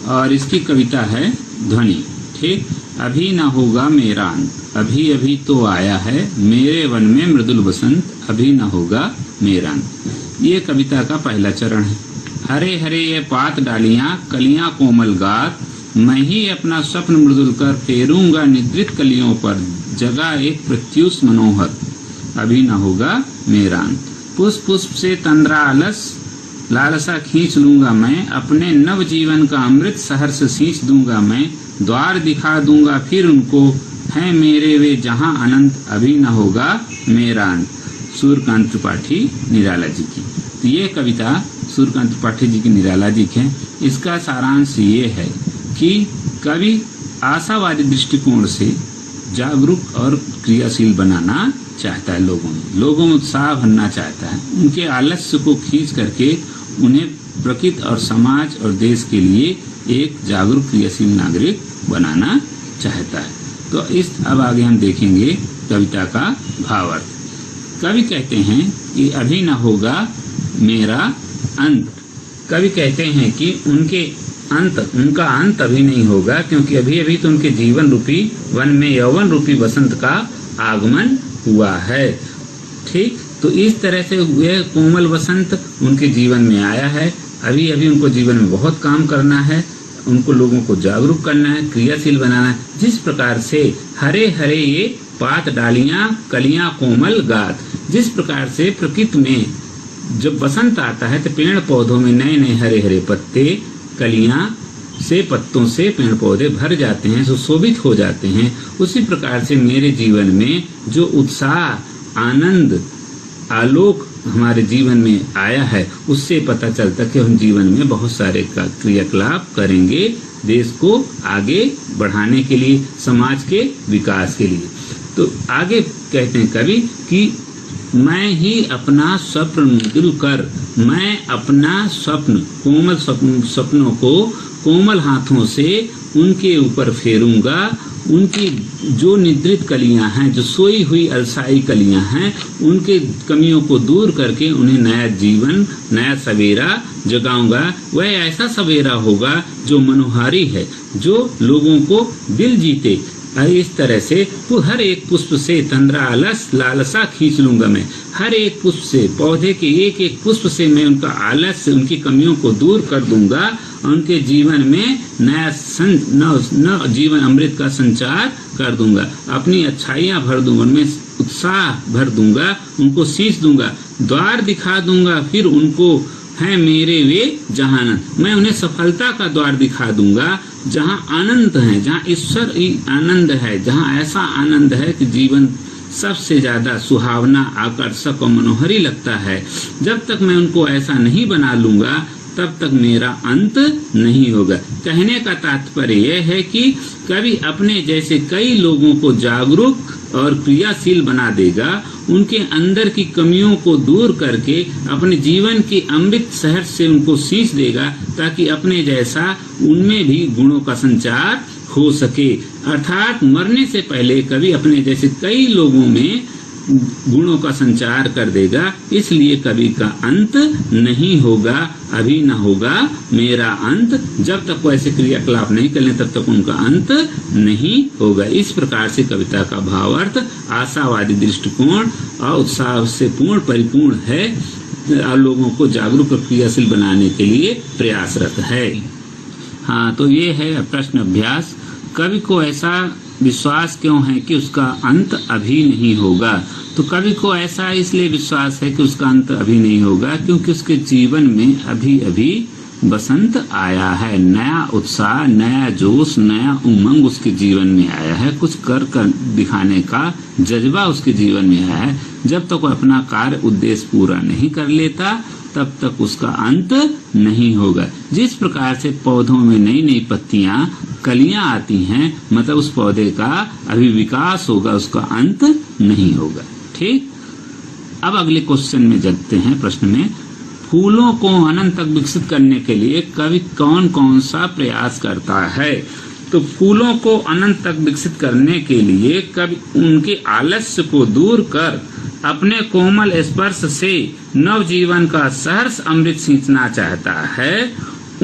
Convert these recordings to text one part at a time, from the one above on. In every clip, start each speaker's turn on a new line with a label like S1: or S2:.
S1: और इसकी कविता है ध्वनि। ठीक, अभी न होगा मेरा अंत, अभी अभी तो आया है मेरे वन में मृदुल बसंत, अभी न होगा मेरा अंत। ये कविता का पहला चरण है। हरे हरे ये पात डालियां कलियां कोमल गात, मैं ही अपना स्वप्न मृदुल कर फेरूंगा निद्रित कलियों पर, जगा एक प्रत्युष मनोहर, अभी न होगा मेरा अंत। पुष्प पुष्प से तंद्रा आलस लालसा खींच लूंगा मैं, अपने नव जीवन का अमृत सहर्ष सींच दूंगा मैं, द्वार दिखा दूंगा फिर उनको, है मेरे वे जहां अनंत, अभी न होगा मेरा अंत। सूर्यकांत त्रिपाठी निराला जी की। तो ये कविता सूर्यकांत त्रिपाठी जी की निराला जी की है। इसका सारांश ये है कि कवि आशावादी दृष्टिकोण से जागरूक और क्रियाशील बनाना चाहता है, लोगों में उत्साह भरना चाहता है, उनके आलस्य को खींच करके उन्हें प्रकृति और समाज और देश के लिए एक जागरूक क्रियाशील नागरिक बनाना चाहता है। तो अब आगे हम देखेंगे कविता का भावार्थ। कवि कहते हैं कि अभी न होगा मेरा अंत। कवि कहते हैं कि उनका अंत अभी नहीं होगा, क्योंकि अभी अभी तो उनके जीवन रूपी वन में यौवन रूपी बसंत का आगमन हुआ है। ठीक, तो इस तरह से यह कोमल बसंत उनके जीवन में आया है। अभी अभी उनको जीवन में बहुत काम करना है, उनको लोगों को जागरूक करना है, क्रियाशील बनाना है। जिस प्रकार से हरे हरे ये पात डालियां कलियां कोमल गात, जिस प्रकार से प्रकृति में जब बसंत आता है तो पेड़ पौधों में नए नए हरे हरे पत्ते, कलियां से पत्तों से पेड़ पौधे भर जाते हैं, सुशोभित हो जाते हैं। उसी प्रकार से मेरे जीवन में जो उत्साह, आनंद, आलोक हमारे जीवन में आया है, उससे पता चलता कि हम जीवन में बहुत सारे क्रियाकलाप करेंगे देश को आगे बढ़ाने के लिए, समाज के विकास के लिए। तो आगे कहते हैं कवि कि मैं ही अपना स्वप्न मृदुल कर, मैं अपना स्वप्न कोमल सपनों को कोमल हाथों से उनके ऊपर फेरूंगा। उनकी जो निद्रित कलियां हैं, जो सोई हुई अलसाई कलियां हैं, उनके कमियों को दूर करके उन्हें नया जीवन, नया सवेरा जगाऊंगा। वह ऐसा सवेरा होगा जो मनोहारी है, जो लोगों को दिल जीते। इस तरह से हर एक पुष्प से तंद्रा आलस लालसा खींच लूंगा मैं। हर एक पुष्प से, पौधे के एक एक पुष्प से मैं उनका आलस्य, उनकी कमियों को दूर कर दूंगा। उनके जीवन में नया जीवन अमृत का संचार कर दूंगा। अपनी अच्छाइयां भर दूंगा, उनमें उत्साह भर दूंगा, उनको सींच दूंगा, द्वार दिखा दूंगा फिर उनको, है मेरे वे जहां अनंत। मैं उन्हें सफलता का द्वार दिखा दूंगा जहां अनंत है, जहां ईश्वर ही आनंद है, जहां ऐसा आनंद है कि जीवन सबसे ज्यादा सुहावना, आकर्षक और मनोहरी लगता है। जब तक मैं उनको ऐसा नहीं बना लूंगा तब तक मेरा अंत नहीं होगा। कहने का तात्पर्य यह है कि कवि अपने जैसे कई लोगों को जागरूक और क्रियाशील बना देगा, उनके अंदर की कमियों को दूर करके अपने जीवन की अमृत शहर से उनको सींच देगा, ताकि अपने जैसा उनमें भी गुणों का संचार हो सके। अर्थात मरने से पहले कवि अपने जैसे कई लोगों में गुणों का संचार कर देगा। इसलिए कवि का अंत नहीं होगा, अभी न होगा मेरा अंत। जब तक वो ऐसे क्रियाकलाप नहीं कर ले तब तक उनका अंत नहीं होगा। इस प्रकार से कविता का भावार्थ आशावादी दृष्टिकोण और उत्साह से पूर्ण परिपूर्ण है और लोगों को जागरूक और क्रियाशील बनाने के लिए प्रयासरत है। हाँ, तो ये है प्रश्न अभ्यास। कवि को ऐसा विश्वास क्यों है कि उसका अंत अभी नहीं होगा? तो कवि को ऐसा इसलिए विश्वास है कि उसका अंत अभी नहीं होगा क्योंकि उसके जीवन में अभी अभी बसंत आया है। नया उत्साह, नया जोश, नया उमंग उसके जीवन में आया है। कुछ कर दिखाने का जज्बा उसके जीवन में आया है। जब तक वो अपना कार्य उद्देश्य पूरा नहीं कर लेता तब तक उसका अंत नहीं होगा। जिस प्रकार से पौधों में नई नई पत्तियां, कलियां आती हैं, मतलब उस पौधे का अभी विकास होगा, उसका अंत नहीं होगा। ठीक, अब अगले क्वेश्चन में चलते हैं। प्रश्न में, फूलों को अनंत तक विकसित करने के लिए कवि कौन कौन सा प्रयास करता है? तो फूलों को अनंत तक विकसित करने के लिए कवि उनके आलस्य को दूर कर अपने कोमल स्पर्श से नव जीवन का सहर्ष अमृत सींचना चाहता है।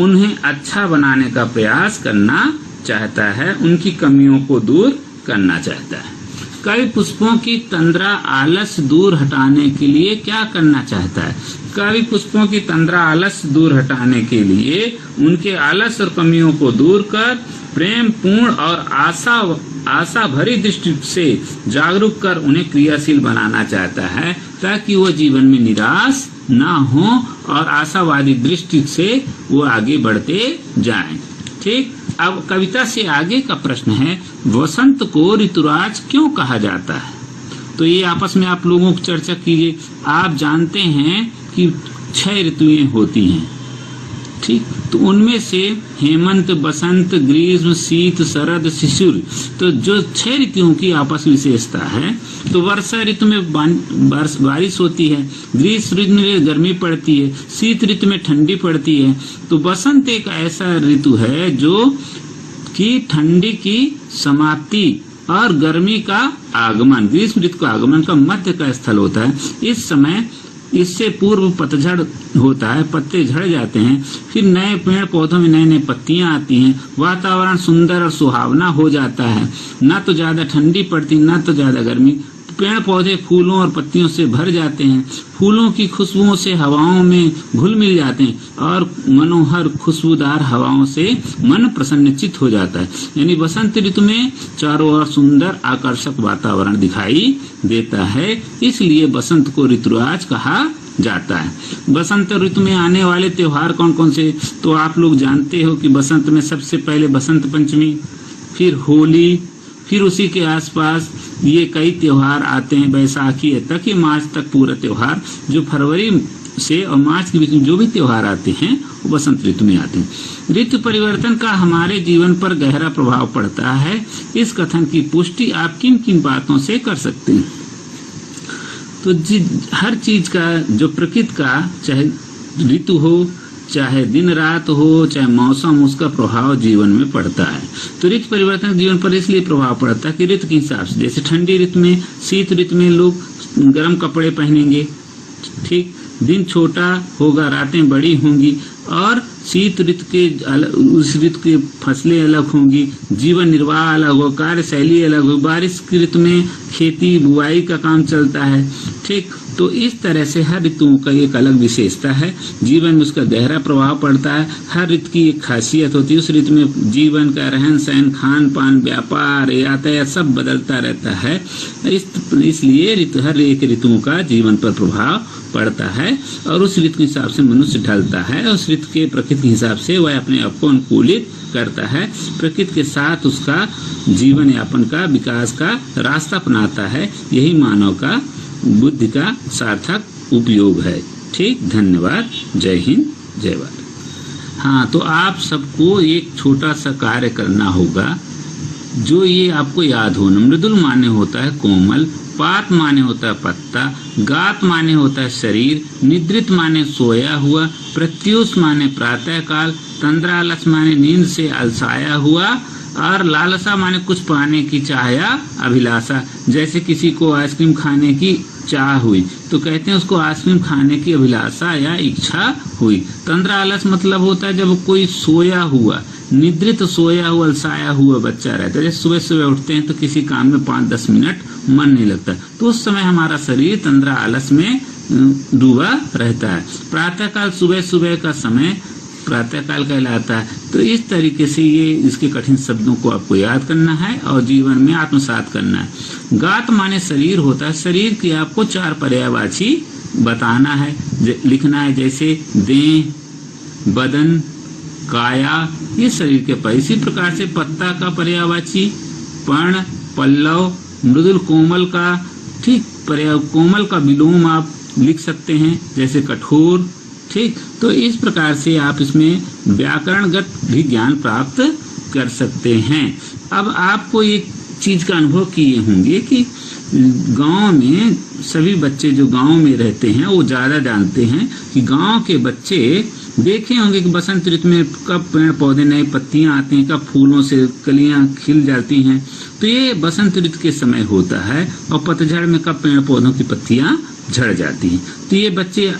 S1: उन्हें अच्छा बनाने का प्रयास करना चाहता है, उनकी कमियों को दूर करना चाहता है। कवि पुष्पों की तंद्रा आलस दूर हटाने के लिए क्या करना चाहता है? कवि पुष्पों की तंद्रा आलस दूर हटाने के लिए उनके आलस और कमियों को दूर कर प्रेम पूर्ण और आशा भरी दृष्टि से जागरूक कर उन्हें क्रियाशील बनाना चाहता है, ताकि वो जीवन में निराश ना हो और आशावादी दृष्टि से वो आगे बढ़ते जाएं। ठीक, अब कविता से आगे का प्रश्न है, वसंत को ऋतुराज क्यों कहा जाता है? तो ये आपस में आप लोगों को चर्चा कीजिए। आप जानते हैं कि 6 ऋतुएं होती हैं, ठीक, तो उनमें से हेमंत, बसंत, ग्रीष्म, शीत, शरद, शिशिर, तो जो 6 ऋतुओं की आपस विशेषता है, तो वर्षा ऋतु में बारिश होती है, ग्रीष्म ऋतु में गर्मी पड़ती है, शीत ऋतु में ठंडी पड़ती है, तो बसंत एक ऐसा ऋतु है जो कि ठंडी की समाप्ति और गर्मी का आगमन, ग्रीष्म ऋतु का आगमन का मध्य का स्थल होता है। इस समय इससे पूर्व पतझड़ होता है, पत्ते झड़ जाते हैं, फिर नए पेड़ पौधों में नए नए पत्तियां आती हैं, वातावरण सुंदर और सुहावना हो जाता है, ना तो ज्यादा ठंडी पड़ती ना तो ज्यादा गर्मी, पेड़ पौधे फूलों और पत्तियों से भर जाते हैं, फूलों की खुशबुओं से हवाओं में घुल मिल जाते हैं और मनोहर खुशबूदार हवाओं से मन प्रसन्नचित हो जाता है। यानी बसंत ऋतु में चारों ओर सुंदर आकर्षक वातावरण दिखाई देता है, इसलिए बसंत को ऋतुराज कहा जाता है। बसंत ऋतु में आने वाले त्योहार कौन कौन से? तो आप लोग जानते हो कि बसंत में सबसे पहले बसंत पंचमी, फिर होली, फिर उसी के आसपास ये कई त्योहार आते हैं, बैसाखी तक कि मार्च तक पूरा त्योहार, जो फरवरी से और मार्च के बीच में जो भी त्योहार आते हैं वो बसंत ऋतु में आते हैं। ऋतु परिवर्तन का हमारे जीवन पर गहरा प्रभाव पड़ता है, इस कथन की पुष्टि आप किन किन बातों से कर सकते हैं? तो हर चीज का, जो प्रकृति का, चाहे ऋतु हो, चाहे दिन रात हो, चाहे मौसम, उसका प्रभाव जीवन में पड़ता है। तो ऋतु परिवर्तन जीवन पर इसलिए प्रभाव पड़ता है कि ऋतु के हिसाब से, जैसे ठंडी ऋतु में, शीत ऋतु में लोग गर्म कपड़े पहनेंगे, ठीक, दिन छोटा होगा, रातें बड़ी होंगी, और शीत ऋतु के उस ऋतु की फसलें अलग होंगी, जीवन निर्वाह अलग हो, कार्यशैली अलग हो, बारिश की ऋतु में खेती बुआई का काम चलता है, ठीक। तो इस तरह से हर ऋतुओं का एक अलग विशेषता है, जीवन में उसका गहरा प्रभाव पड़ता है। हर ऋतु की एक खासियत होती है, उस ऋतु में जीवन का रहन सहन, खान पान, व्यापार, यातायात सब बदलता रहता है। इसलिए हर एक ऋतुओं का जीवन पर प्रभाव पड़ता है और उस ऋतु के हिसाब से मनुष्य ढलता है, उस ऋतु के प्रकृति के हिसाब से वह अपने आप को अनुकूलित करता है, प्रकृति के साथ उसका जीवन यापन का, विकास का रास्ता अपनाता है। यही मानव का बुद्धि का सार्थक उपयोग है। ठीक, धन्यवाद, जय हिंद, जय भारत। हाँ, तो आप सबको एक छोटा सा कार्य करना होगा, जो ये आपको याद हो। मृदुल माने होता है कोमल, पात माने होता है पत्ता, गात माने होता है शरीर, निद्रित माने सोया हुआ, प्रत्युष माने प्रातः काल, तंद्रालस माने नींद से अलसाया हुआ, और लालसा माने कुछ पाने की चाह या अभिलाषा। जैसे किसी को आइसक्रीम खाने की चाह हुई तो कहते हैं उसको आइसक्रीम खाने की अभिलाषा या इच्छा हुई। तंद्रालस मतलब होता है जब कोई सोया हुआ, निद्रित सोया हुआ, अलसाया हुआ बच्चा रहता है। जैसे सुबह सुबह उठते हैं तो किसी काम में 5-10 मिनट मन नहीं लगता, तो उस समय हमारा शरीर तंद्रा आलस में डूबा रहता है। प्रातःकाल सुबह सुबह का समय प्रातःकाल कहलाता है। तो इस तरीके से ये इसके कठिन शब्दों को आपको याद करना है और जीवन में आत्मसात करना है। गात माने शरीर होता है, शरीर की आपको 4 पर्यायवाची बताना है, लिखना है, जैसे देह, बदन, काया, ये शरीर के पर। इसी प्रकार से पत्ता का पर्यायवाची पर्ण, पल्लव, मृदुल कोमल का, ठीक, कोमल का विलोम आप लिख सकते हैं, जैसे कठोर, ठीक। तो इस प्रकार से आप इसमें व्याकरणगत भी ज्ञान प्राप्त कर सकते हैं। अब आपको एक चीज का अनुभव किए होंगे कि गांव में सभी बच्चे जो गांव में रहते हैं वो ज्यादा जानते हैं कि गांव के बच्चे देखे होंगे कि बसंत ऋतु में कब पेड़ पौधे नए पत्तियां आती हैं, कब फूलों से कलियां खिल जाती हैं। तो ये बसंत ऋतु के समय होता है। और पतझड़ में कब पेड़ पौधों की पत्तियां झड़ जाती हैं। तो ये बच्चे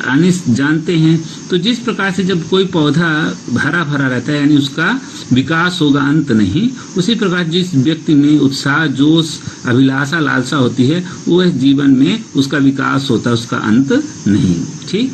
S1: जानते हैं। तो जिस प्रकार से जब कोई पौधा हरा भरा रहता है यानी उसका विकास होगा, अंत नहीं, उसी प्रकार जिस व्यक्ति में उत्साह, जोश, अभिलाषा, लालसा होती है, वो जीवन में उसका विकास होता है, उसका अंत नहीं। ठीक।